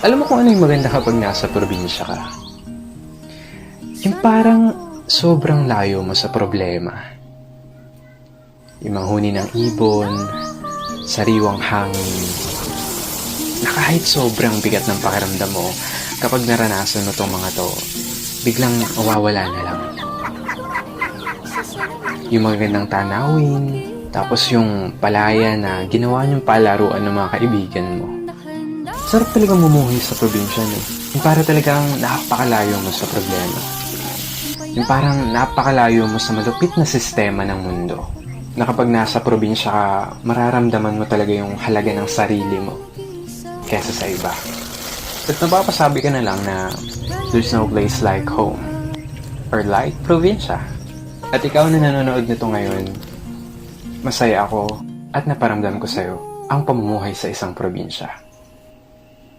Alam mo kung ano yung maganda kapag nasa probinsya ka? Yung parang sobrang layo mo sa problema. Yung manghuni ng ibon, sariwang hangin, na kahit sobrang bigat ng pakiramdam mo, kapag naranasan mo tong mga to, biglang mawawala na lang. Yung magagandang tanawin, tapos yung palaya na ginawa niyong palaruan ng mga kaibigan mo. Sarap talagang mumuhay sa probinsya, no? Yung para talagang napakalayo mo sa problema. Yung parang napakalayo mo sa malupit na sistema ng mundo. Na kapag nasa probinsya ka, mararamdaman mo talaga yung halaga ng sarili mo kesa sa iba. At napapasabi ka na lang na there's no place like home or like probinsya. At ikaw na nanonood nito ngayon, masaya ako at naparamdam ko sa'yo ang pamumuhay sa isang probinsya.